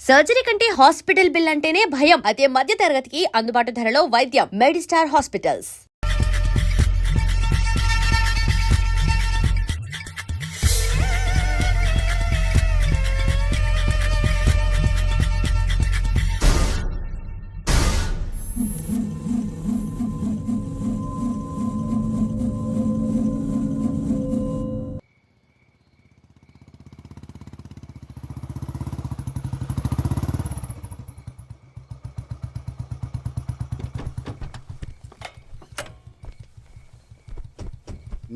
Surgery కంటే hospital bill అంటేనే భయం. అదే మధ్య తరగతికి అందుబాటు ధరలో వైద్యం. Medistar hospitals.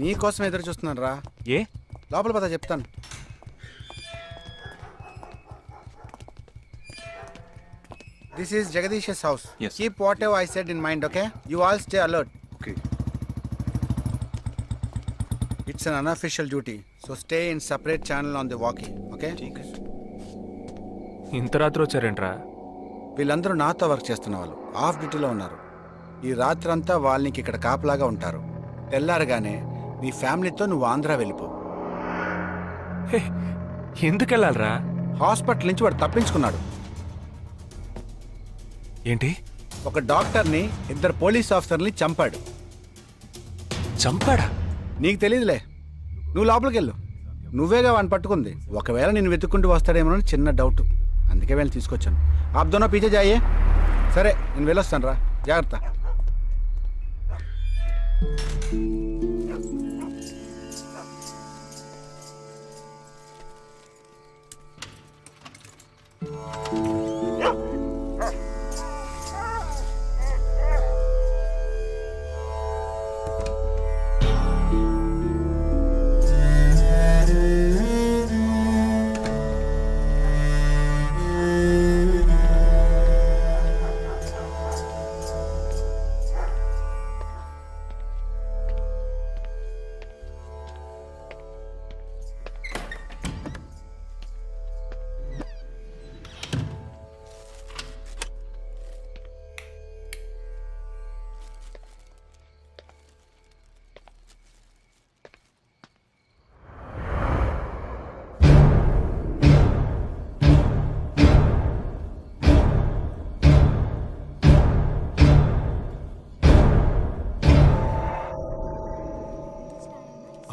నీకోసం ఎదురు చూస్తున్నాను రా. ఏ లోపల పద చెప్తాను. This is Jagadish house. Yes. Keep what ever I said in mind, okay? You all stay alert. Okay. It's an unofficial duty, so stay in separate channel on the walkie, okay? ఇంత రాత్రి వచ్చారేంట్రా? వీళ్ళందరూ నాతో వర్క్ చేస్తున్న వాళ్ళు, of డ్యూటీలో ఉన్నారు. ఈ రాత్రంతా వాళ్ళకి ఇక్కడ కాపలాగా ఉంటారు. తెల్లారగానే నీ ఫ్యామిలీతో నువ్వు ఆంధ్ర వెళ్ళిపో. హే, ఎందుకు వెళ్ళాలరా? హాస్పిటల్ నుంచి వాడు తప్పించుకున్నాడు. ఏంటి? ఒక డాక్టర్ని, 2 పోలీస్ ఆఫీసర్ని చంపాడు. చంపాడా? నీకు తెలియదులే, నువ్వు లోపలికి వెళ్ళు. నువ్వేగా వాడిని పట్టుకుంది. ఒకవేళ నేను వెతుక్కుంటూ వస్తాడేమో అని చిన్న డౌట్, అందుకే వెళ్ళి తీసుకొచ్చాను. ఆప్ దోనో పీछे जाइए. సరే నేను వెళ్ళొస్తాను రా, జాగ్రత్త.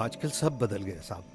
आजकल सब बदल गए साहब।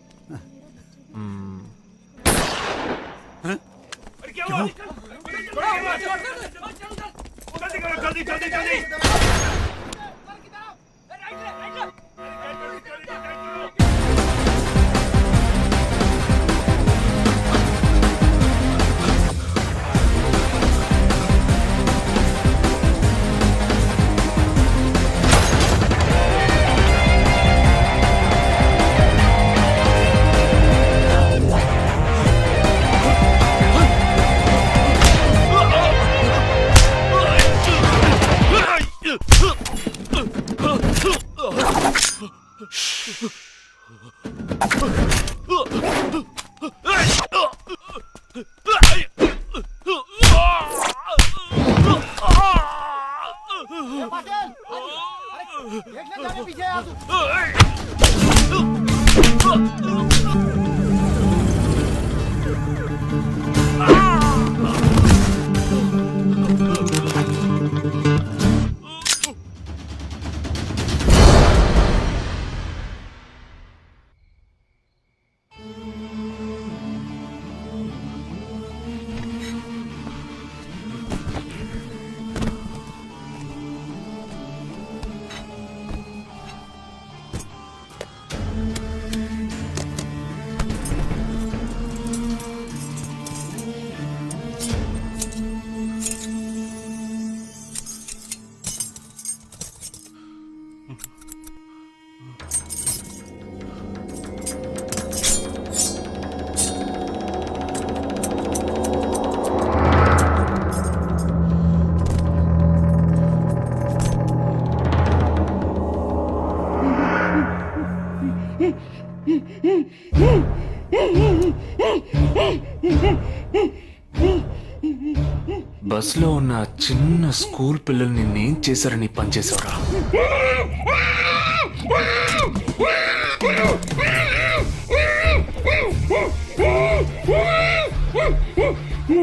బస్లో ఉన్న చిన్న స్కూల్ పిల్లల్ని నేనేం చేశారని పనిచేసావురా?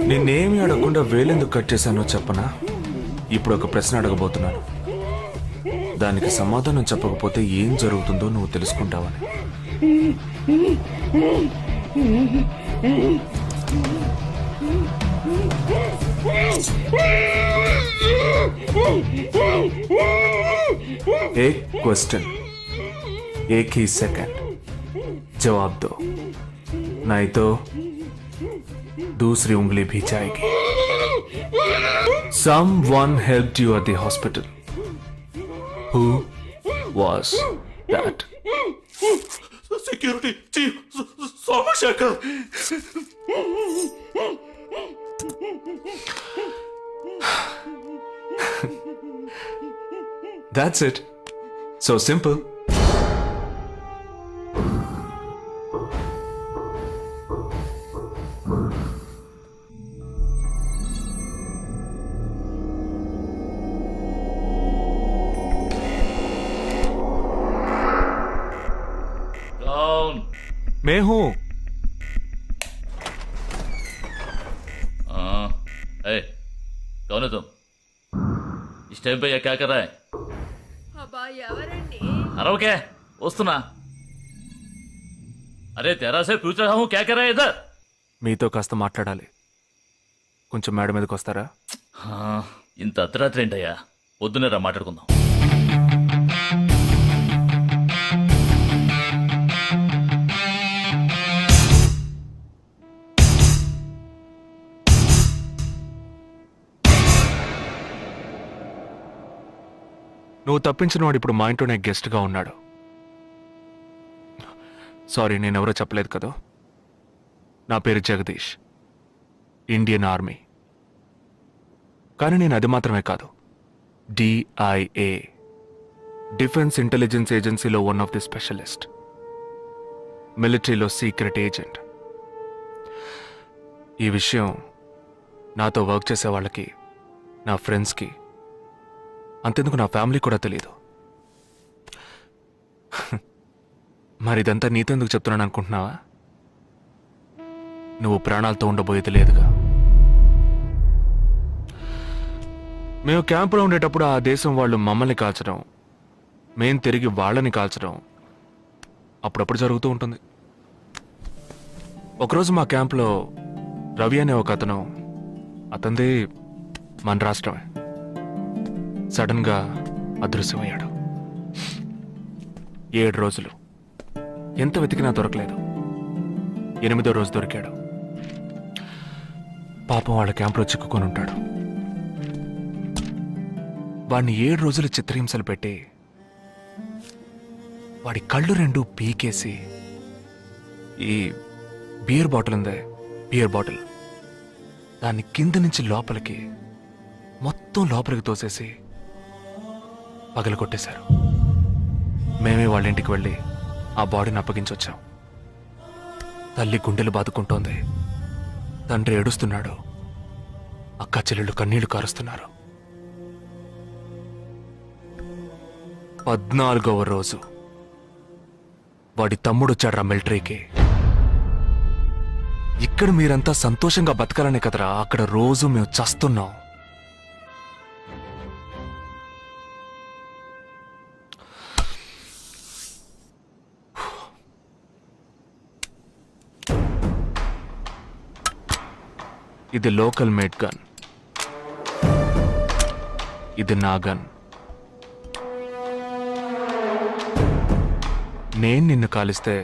నిన్నేమి అడగకుండా వేలెందుకు కట్ చేశానో చెప్పనా? ఇప్పుడు ఒక ప్రశ్న అడగబోతున్నాను. దానికి సమాధానం చెప్పకపోతే ఏం జరుగుతుందో నువ్వు తెలుసుకుంటావని. एक क्वेश्चन एक ही सेकंड जवाब दो, नहीं तो दूसरी उंगली भी जाएगी. Someone helped you at the hospital. Who was that? Security chief Somashekar. That's it. So simple. कौन? मैं हूं. हाँ, ए, कौन है तुम? इस टाइम पे ये क्या कर रहा है? అబ్బా ఎవరండి? अरे वस्तुना अरे तेरा से पूछ रहा हूँ क्या कर रहा है इधर? మీతో కాస్త మాట్లాడాలి. కొంచెం మేడ మీదకి వస్తారా? ఇంత అర్ధరాత్రి ఏంటయ్యా? పొద్దునే రా మాట్లాడుకుందాం. నువ్వు తప్పించిన వాడు ఇప్పుడు మా ఇంట్లోనే గెస్ట్గా ఉన్నాడు. సారీ, నేనెవరో చెప్పలేదు కదా. నా పేరు జగదీష్, ఇండియన్ ఆర్మీ. కానీ నేను అది మాత్రమే కాదు, DIA, డిఫెన్స్ ఇంటెలిజెన్స్ ఏజెన్సీలో వన్ ఆఫ్ ది స్పెషలిస్ట్, మిలిటరీలో సీక్రెట్ ఏజెంట్. ఈ విషయం నాతో వర్క్ చేసే వాళ్ళకి, నా ఫ్రెండ్స్కి, అంతెందుకు నా ఫ్యామిలీ కూడా తెలియదు. మరి ఇదంతా నీతెందుకు చెప్తున్నాను అనుకుంటున్నావా? నువ్వు ప్రాణాలతో ఉండబోయేది లేదుగా. మేము క్యాంపులో ఉండేటప్పుడు ఆ దేశం వాళ్ళు మమ్మల్ని కాల్చడం, మేం తిరిగి వాళ్ళని కాల్చడం అప్పుడప్పుడు జరుగుతూ ఉంటుంది. ఒకరోజు మా క్యాంప్లో రవి అనే ఒక అతను, అతనిది మన రాష్ట్రమే, సడన్గా అదృశ్యమయ్యాడు. 7 రోజులు ఎంత వెతికినా దొరకలేదు. 8వ రోజు దొరికాడు. పాపం వాళ్ళ క్యాంప్లో చిక్కుకొని ఉంటాడు. వాడిని 7 రోజులు చిత్రహింసలు పెట్టి వాడి కళ్ళు 2 పీకేసి ఈ బియర్ బాటిల్ ఉందే, బియర్ బాటిల్, దాన్ని కింద నుంచి లోపలికి, మొత్తం లోపలికి తోసేసి పగలు కొట్టేశారు. మేమే వాళ్ళ ఇంటికి వెళ్ళి ఆ బాడీని అప్పగించొచ్చాం. తల్లి గుండెలు బాదుకుంటోంది, తండ్రి ఏడుస్తున్నాడు, అక్క చెల్లెళ్ళు కన్నీళ్లు కారుస్తున్నారు. 14వ రోజు వాడి తమ్ముడు వచ్చాడ్రా మిలిటరీకి. ఇక్కడ మీరంతా సంతోషంగా బతకాలనే కదరా అక్కడ రోజు మేము చస్తున్నాం. ఇది లోకల్ మేడ్ గన్, ఇది నా గన్. నేను నిన్ను కాలిస్తే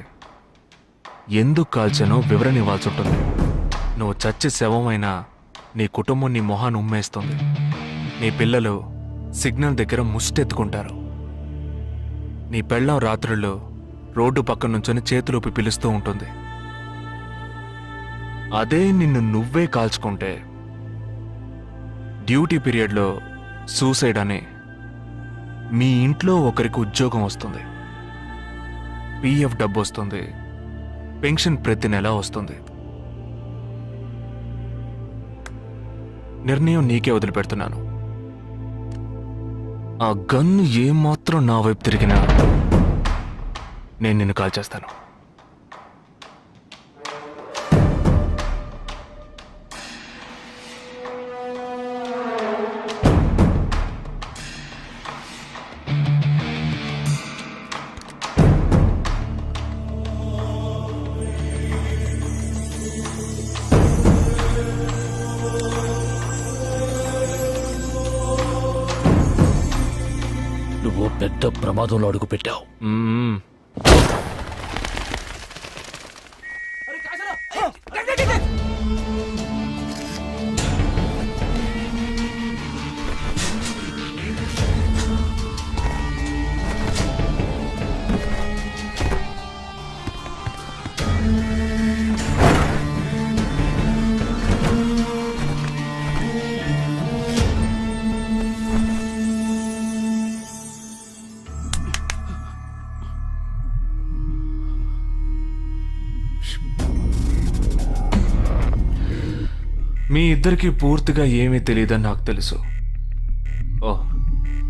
ఎందుకు కాల్చానో వివరణ ఇవ్వాల్సి ఉంటుంది. నువ్వు చచ్చి శవమైనా నీ కుటుంబం నీ మొహాన్ని ఉమ్మేస్తుంది. నీ పిల్లలు సిగ్నల్ దగ్గర ముష్టెత్తుకుంటారు. నీ పెళ్ళాం రాత్రుల్లో రోడ్డు పక్కన నుంచొని చేతులూపి పిలుస్తూ ఉంటుంది. అదే నిన్ను నువ్వే కాల్చుకుంటే డ్యూటీ పీరియడ్లో సూసైడ్ అని మీ ఇంట్లో ఒకరికి ఉద్యోగం వస్తుంది, PF డబ్బు వస్తుంది, పెన్షన్ ప్రతి నెల వస్తుంది. నిర్ణయం నీకే వదిలిపెడుతున్నాను. ఆ గన్ను ఏమాత్రం నా వైపు తిరిగినా నేను నిన్ను కాల్చేస్తాను. పెద్ద ప్రమాదంలో అడుగు పెట్టావు. మ్మ్. మీ ఇద్దరికి పూర్తిగా ఏమీ తెలియదని నాకు తెలుసు. ఓహ్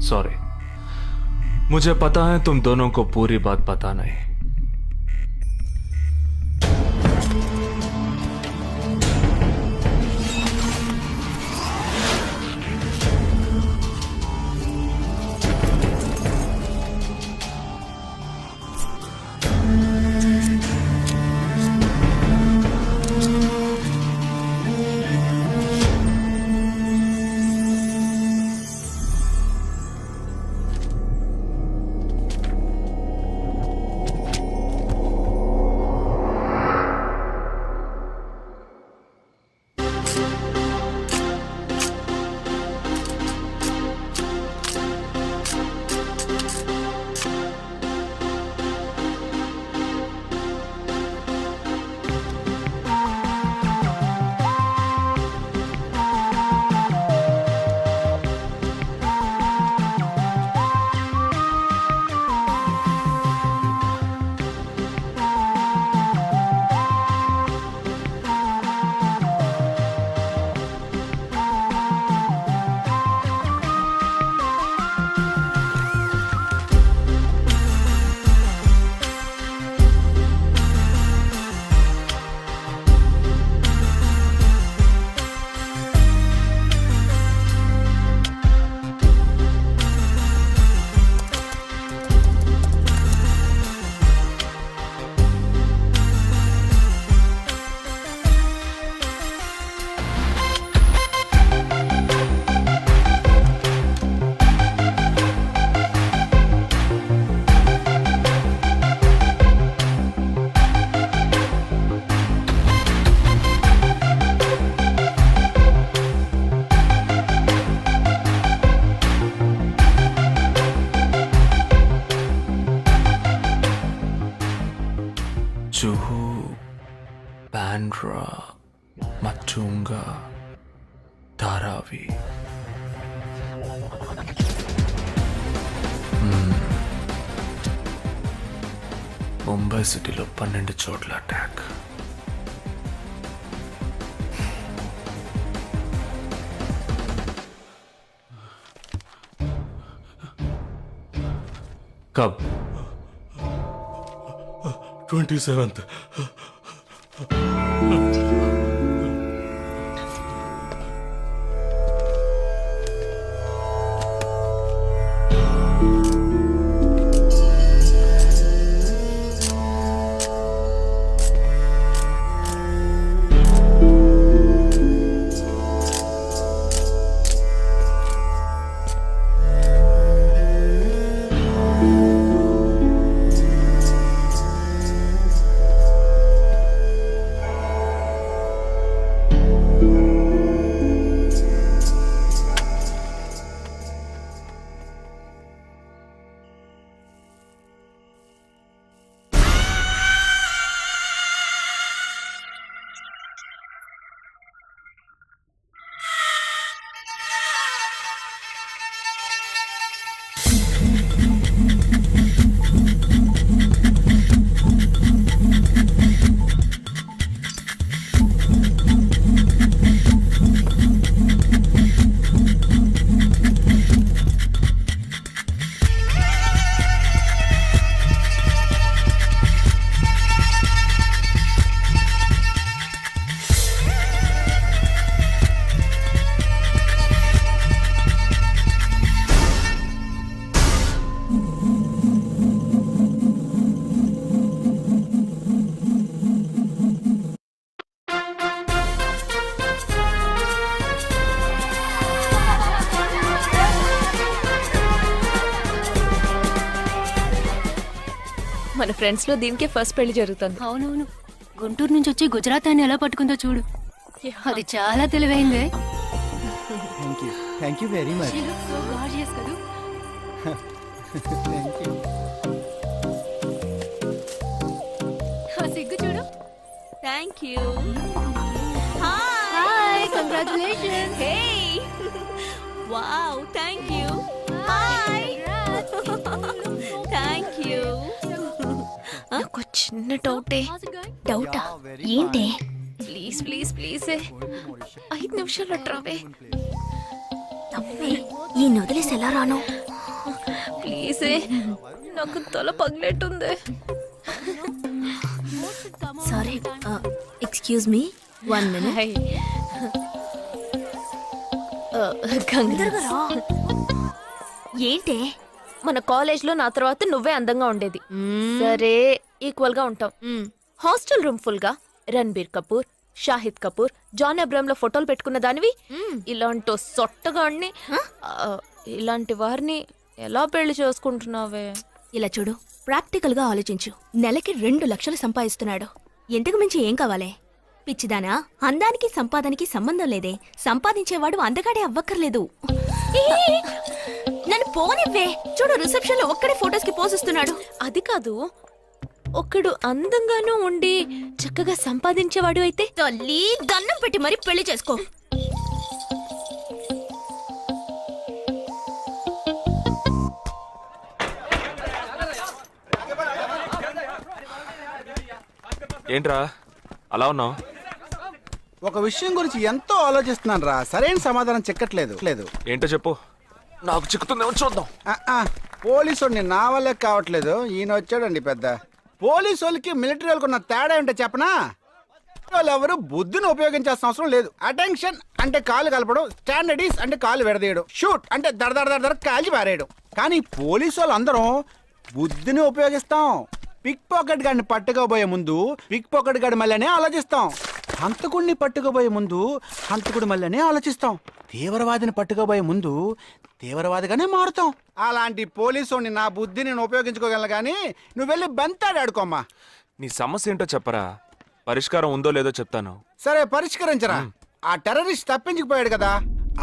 सॉरी, मुझे पता है तुम दोनों को पूरी बात पता नहीं. जुहू, बांद्रा, मटुंगा, धारावी. ముంబై సిటీలో 12 చోట్ల అటాక్. కబ్ 27th. మన ఫ్రెండ్స్ లో దీనికే ఫస్ట్ పెళ్లి జరుగుతుంది. అవునవును, గుంటూరు నుంచి వచ్చి గుజరాత్ అని ఎలా పట్టుకుందో చూడు. అది చాలా తెలివైందే. Thank you very much. She looks so gorgeous కదూ. ఆ సిగ్గు చూడు. Thank you. Hi, congratulations. Hey wow, thank you. Hi, thank you. నాకు చిన్న డౌటే. డౌటా? ఏంటి? ప్లీజ్ ప్లీజ్ ప్లీజ్ 5 నిమిషాలు అట్రావే. ఈ వదిలేసి ఎలా రాను? ప్లీజ్, నాకు తల పగిలేట్టుంది. Sorry, excuse me, 1 minute. ఏంటి? మన కాలేజ్ లో నా తర్వాత నువ్వే అందంగా ఉండేది. సరే, ఈక్వల్ గా ఉంటాం. హాస్టల్ రూమ్ ఫుల్ గా రణబీర్ కపూర్, షాహిద్ కపూర్, జాన్ అబ్రామ్ లో ఫోటోలు పెట్టుకున్న దానివి ఇలాంటి సొట్టగాడిని, ఇలాంటి వారిని ఎలా పెళ్లి చేసుకుంటున్నావే? ఇలా చూడు, ప్రాక్టికల్ గా ఆలోచించు. నెలకి 2 లక్షలు సంపాదిస్తున్నాడు. ఎంతకు మించి ఏం కావాలే? పిచ్చిదానా, అందానికి సంపాదనకి సంబంధం లేదే. సంపాదించేవాడు అందగాడే అవ్వక్కర్లేదు. నన్ను పోనివ్వే. చూడు, రిసెప్షన్ లో ఒక్కడే ఫోటోస్ కి పోసిస్తున్నాడు. అది కాదు, ఒకడు అందంగానూ ఉండి చక్కగా సంపాదించేవాడు అయితే తల్లి, దండం పెట్టి మరీ పెళ్లి చేసుకో. ఏంట్రా అలా ఉన్నావు? ఒక విషయం గురించి ఎంతో ఆలోచిస్తున్నాను రా, సరైన సమాధానం చిక్కట్లేదు. ఏంటో చెప్పు, నాకు చిక్కుతుందేమో చూద్దాం. పోలీసు నా వల్లే కావట్లేదు. ఈయన వచ్చాడండి పెద్ద. పోలీసు వాళ్ళకి మిలిటరీ వాళ్ళకి ఉన్న తేడా ఏంటో చెప్పనా? వాళ్ళు ఎవరు బుద్ధిని ఉపయోగించాల్సిన అవసరం లేదు. అటెన్షన్ అంటే కాలు కలపడం, స్టాండర్డీస్ అంటే కాలు విడదీయడం, షూట్ అంటే దడ కాల్చి పారేయడం. కానీ పోలీసు వాళ్ళు అందరం బుద్ధిని ఉపయోగిస్తాం. పిక్ పాకెట్ గాడిని పట్టుకోబోయే ముందు పిక్ పాకెట్ గాడి మళ్ళీనే ఆలోచిస్తాం. హంతకుడిని పట్టుకోబోయే ముందు హంతకుడి మళ్ళీనే ఆలోచిస్తాం. తీవ్రవాదిని పట్టుకోబోయే ముందు తీవ్రవాదిగానే మారుతాం. అలాంటి పోలీసుని నా బుద్ధి నేను ఉపయోగించుకోగలను, కానీ నువ్వు వెళ్ళి బంతాడు ఆడుకోమ్మా. నీ సమస్య ఏంటో చెప్పరా, పరిష్కారం ఉందో లేదో చెప్తాను. సరే, పరిష్కరించరా. ఆ టెర్రరిస్ట్ తప్పించుకుపోయాడు కదా,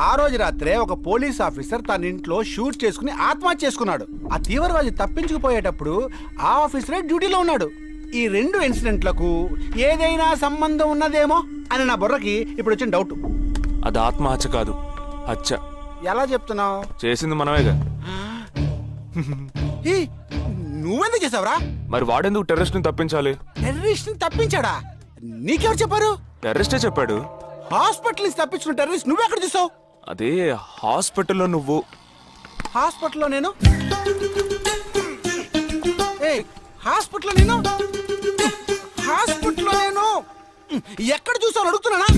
ఆ రోజు రాత్రే ఒక పోలీస్ ఆఫీసర్ తన ఇంట్లో షూట్ చేసుకుని ఆత్మహత్య చేసుకున్నాడు. ఆ తీవ్రవాది తప్పించుకుపోయేటప్పుడు ఆ ఆఫీసరే డ్యూటీలో ఉన్నాడు. ఈ 2 ఇన్సిడెంట్లకు ఏదైనా సంబంధం ఉన్నదేమో అని నా బుర్రకి ఇప్పుడు వచ్చిన డౌట్. అది ఆత్మహత్య కాదు, హత్య. ఎలా చెప్తున్నావు? చేసింది మనమేగా. నువ్వెందుకు చేసావురా? మరి వాడెందుకు టెర్రరిస్ట్ ని తప్పించాలి? టెర్రరిస్ట్ ని తప్పించాడా? నీకెవరు చెప్పారు? టెర్రరిస్టే చెప్పాడు. హాస్పిటల్ నుంచి తప్పించుకున్న టెర్రరిస్ట్ నువ్వెక్కడ చూసావు? అదే హాస్పిటల్లో నువ్వు. హాస్పిటల్లో నేను? హాస్పిటల్లో నేను? హాస్పిటల్లో నేను ఎక్కడ చూసావు అడుగుతున్నానా?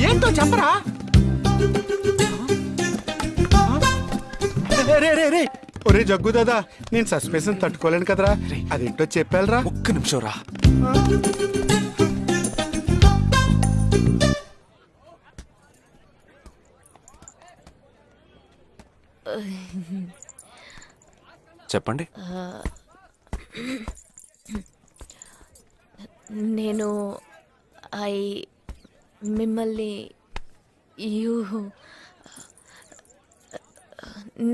ఏంటో చెప్పరా? రే ఒరే జగ్గు దాదా, నేను సస్పెన్షన్ తట్టుకోలేను కదరా. అదేంటో చెప్పాలరా. ఒక్క నిమిషం రా. చెప్పండి. నేను మిమ్మల్ని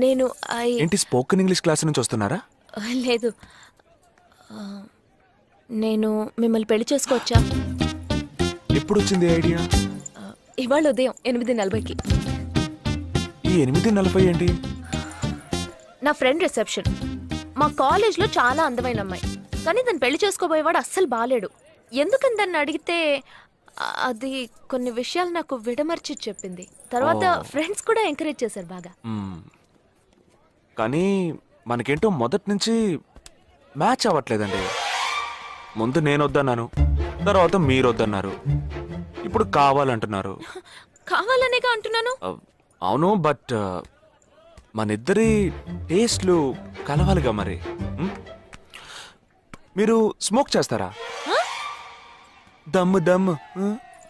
నేను ఏంటి, స్పోకెన్ ఇంగ్లీష్ క్లాస్ నుంచి వస్తున్నారా? లేదు, నేను మిమ్మల్ని పెళ్లి చేసుకోవచ్చా? ఎప్పుడు వచ్చింది ఐడియా? ఇవాళ ఉదయం 8:40కి. ఈ 8:40 ఏంటి? నా ఫ్రెండ్ రిసెప్షన్. మా కాలేజ్లో చాలా అందమైన అమ్మాయి, కానీ దాన్ని పెళ్లి చేసుకోబోయేవాడు అస్సలు బాలేడు. ఎందుకని దాన్ని అడిగితే అది కొన్ని విషయాలు నాకు విడమర్చి చెప్పింది. తర్వాత ఫ్రెండ్స్ కూడా ఎంకరేజ్ చేశారు బాగా. కానీ మనకేంటో మొదటి నుంచి మ్యాచ్ అవ్వట్లేదండి. ముందు నేను వద్దన్నాను, తర్వాత మీరు వద్దన్నారు, ఇప్పుడు కావాలంటున్నారు. కావాలనేగా అంటున్నాను. అవును, బట్ మనిద్దరి టేస్ట్లు కలవాలిగా మరి. మీరు స్మోక్ చేస్తారా? దమ్ము దమ్ము.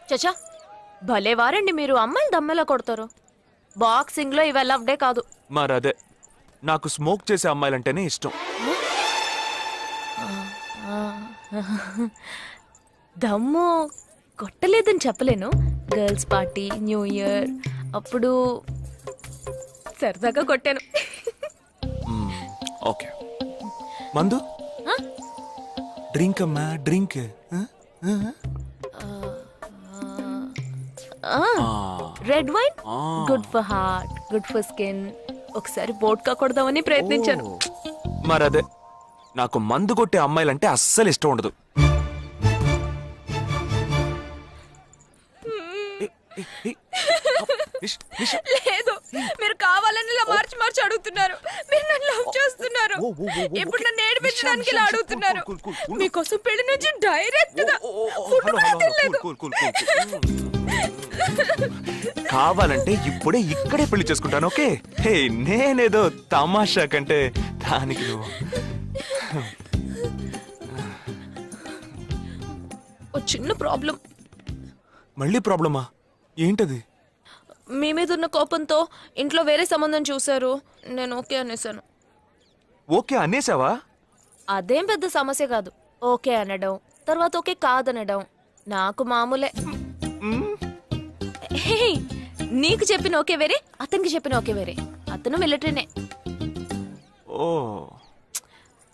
చచా, భలే వారండి మీరు. అమ్మాయిలు దమ్మెలా కొడతారు. బాక్సింగ్ లో ఇవి అలవ్డే కాదు. మరదే నాకు స్మోక్ చేసే అమ్మాయిలంటేనే ఇష్టం. దమ్ము కొట్టలేదని చెప్పలేను. గర్ల్స్ పార్టీ, న్యూ ఇయర్ అప్పుడు సరదాగా కొట్టాను. ఓకే, మందు డ్రింక్ అమ్మా, drink. Red wine good for heart, good for skin. ఒకసారి వోడ్కా కొడదామని ప్రయత్నించాను. మరదే, నాకు మందు కొట్టే అమ్మాయిలంటే అస్సలు ఇష్టం ఉండదు. లేదు, మీరు కావాలని ఇలా మార్చి మార్చి అడుగుతున్నారు. మీరు నన్ను లవ్ చేస్తున్నారు. ఇప్పుడు నన్ను ఏడిపించడానికి ఇలా అడుగుతున్నారు. మీకోసం పెళ్లి నుంచి డైరెక్ట్ గా ఫుడ్ కూడా తినలేదు. కావాలంటే ఇప్పుడే ఇక్కడే పెళ్లి చేసుకుంటాను. ఓకే, హే, నేనేదో తమాషా కంటే దానికి నువ్వు. ఓ చిన్న ప్రాబ్లం. మళ్ళీ ప్రాబ్లమా? ఏంటది? మీ మీద ఉన్న కోపంతో ఇంట్లో వేరే సంబంధం చూశారు. నేను ఓకే అనేసాను. ఓకే అనేసావా? అదేం పెద్ద సమస్య కాదు. ఓకే అనడం, తర్వాత ఓకే కాదనడం నాకు మామూలే. హే, నీకు చెప్పిన ఓకే వేరే, అతనికి చెప్పిన ఓకే వేరే. అతను మిలిటరీనే. ఓ,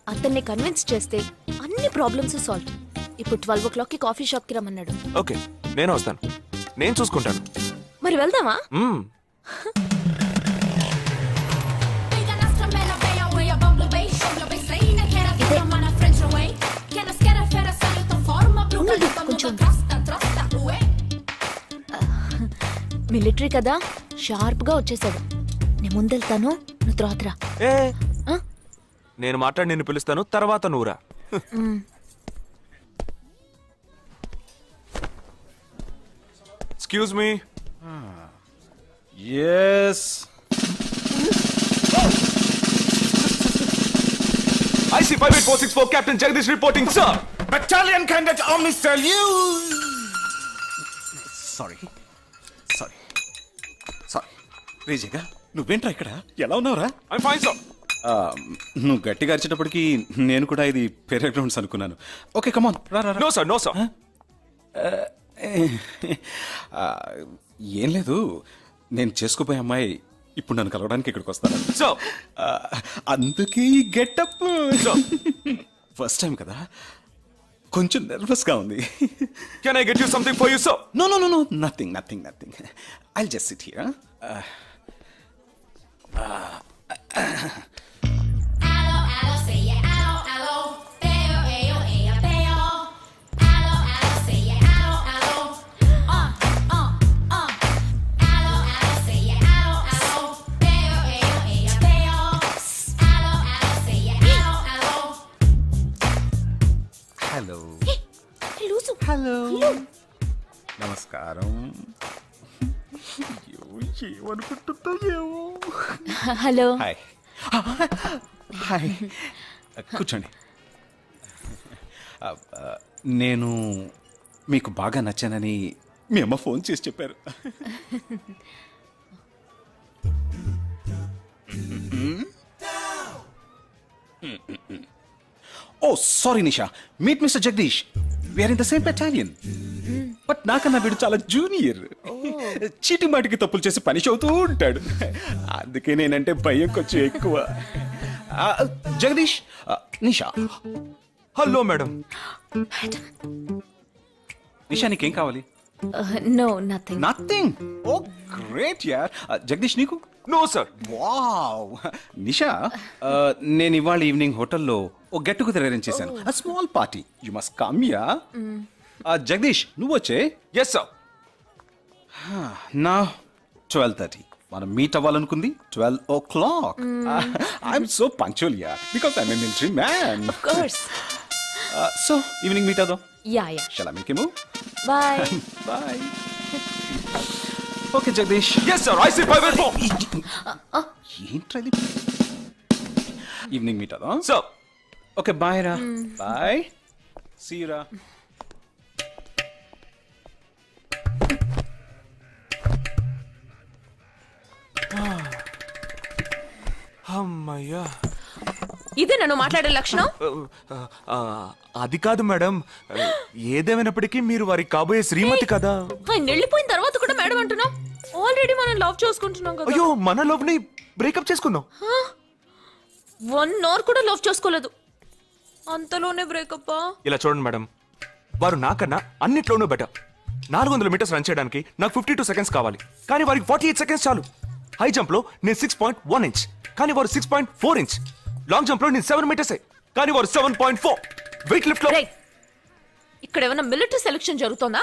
అతన్ని కన్విన్స్ చేస్తే అన్ని ప్రాబ్లమ్స్ సాల్వ్. ఇప్పుడు 12 o'clockకి కాఫీ షాప్కి రమ్మన్నాడు. ఓకే, నేను వస్తాను. నేను చూసుకుంటాను. మరి వెళ్దామా? మ్మ్. మిలిటరీ కదా, షార్ప్ గా వచ్చేసాడు. నేను ముందెళ్తాను, నువ్వు తర్వాత రా. ఏ, ఆ? నేను మాట్లాడి నిన్ను పిలుస్తాను, తర్వాత నువ్వురా. Excuse me. Yes, IC 58464 Captain Jagdish reporting, sir. Battalion Cadet Omni salute. Sorry sorry sorry రేజేగా నువ్వేంట్రా ఇక్కడ ఎలా ఉన్నావురా? I'm fine, sir. నువ్వు గట్టిగా అరిచేటప్పటికి నేను కూడా ఇది పేరే గ్రౌండ్స్ అనుకున్నాను. ఓకే, కమాన్ రా రా రా. No, sir, no, sir. ఏం లేదు, నేను చేసుకోబోయే అమ్మాయి ఇప్పుడు నన్ను కలవడానికి ఇక్కడికి వస్తాను. Sir. అందుకే ఈ గెటప్. ఫస్ట్ టైం కదా, కొంచెం నర్వస్గా ఉంది. Can I get you something for you, sir? No no no no, nothing nothing nothing. I'll just sit here. Hello hello, నమస్కారం. ఏమనుకుంటుందో ఏమో. హలో. హాయ్ హాయ్, కూర్చోండి. నేను మీకు బాగా నచ్చానని మీ అమ్మ ఫోన్ చేసి చెప్పారు. Oh sorry Nisha, meet mister Jagadish. We are in the same battalion. But నాకన్నా వీడు చాలా జూనియర్. చీటి మాటికి తప్పులు చేసి పనిష్ అవుతూ ఉంటాడు. అందుకే నేనంటే భయం కొంచెం ఎక్కువ. జగదీష్, నిషా. Hello madam. నిషా, నీకేం కావాలి? No, nothing. Nothing. Oh great యార్. జగదీష్, నీకు? No, sir. వావ్. నిషా, నేను ఇవాళ ఈవినింగ్ హోటల్లో ఓ గెట్ టుగెదర్ అరేంజ్ చేశాను. Small party, you must come yeah. Jagadish, నువ్వు వచ్చే. Yes, sir. నా 12:30 మనం మీట్ అవ్వాలనుకుంది 12 o'clock. I'm so punctual yeah, because I'm a military man. Of course. So evening meet అవుదాం. Yeah, yeah. Shall I make a move? Bye. Bye. Okay Jagadish. Yes, sir. IC 584. ఏంట్రా ఇది? Evening meet అవుదాం. Sir. Okay, bye రా. Bye, see you రా. Hum. అమ్మయ్యా. ఇదే నన్ను మాట్లాడే లక్షణం. ఆ, అది కాదు మేడం, ఏదేమైనప్పటికీ మీరు వారి కాబోయే శ్రీమతి కదా. ఆయన వెళ్ళిపోయిన తర్వాత కూడా మేడం అంటున్నావు. ఆల్రెడీ మనం లవ్ చేసుకుంటున్నాం కదా. అయ్యో, మన లవ్ ని బ్రేకప్ చేసుకుందాం. 1 అవర్ కూడా లవ్ చేసుకోలేదు, అంతలోనే బ్రేకప్. ఇలా చూడండి మేడం, వారు నాకన్నా అన్నిట్లోనూ బెటర్. 400 మీటర్స్ రన్ చేయడానికి నాకు 52 సెకండ్స్ కావాలి, కానీ వారికి 48 సెకండ్స్ చాలు. హై జంప్ లో నేను 6.1 ఇంచ్, కానీ వారు 6.4 ఇంచ్. లాంగ్ జంప్ లో నేను 7 మీటర్సే, కానీ వారు 7.4. వెయిట్ లిఫ్ట్ లో ఇక్కడ ఏమైనా మిలిటరీ సెలక్షన్ జరుగుతుందా?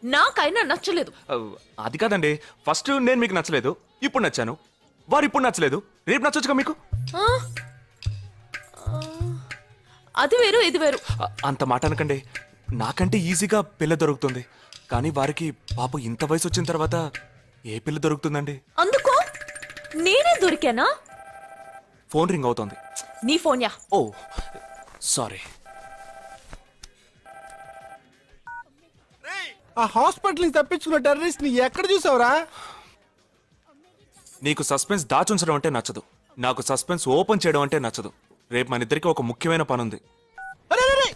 నాకైనా నచ్చలేదు. అది కాదండి, ఫస్ట్ నేను మీకు నచ్చలేదు, ఇప్పుడు నచ్చాను. వారు ఇప్పుడు నచ్చలేదు, రేపు నచ్చొచ్చుగా మీకు. ఆ? అది వేరు ఇది వేరు. అంత మాట అనకండి, నాకంటే ఈజీగా పిల్ల దొరుకుతుంది, కానీ వారికి పాప ఇంత వయసు వచ్చిన తర్వాత ఏ పిల్ల దొరుకుతుందండి? అందుకో నేనే దొరికానా? ఫోన్ రింగ్ అవుతోంది. నీ ఫోన్ యా. ఓ సారీ. ఆ హాస్పిటల్ నుంచి తప్పించుకున్న టెర్రరిస్ట్ ని ఎక్కడ చూసావురా? నీకు సస్పెన్స్ దాచుంచడం అంటే నచ్చదు, నాకు సస్పెన్స్ ఓపెన్ చేయడం అంటే నచ్చదు. రేపు మన ఇద్దరికి ఒక ముఖ్యమైన పని ఉంది. అరే, అరే, అరే.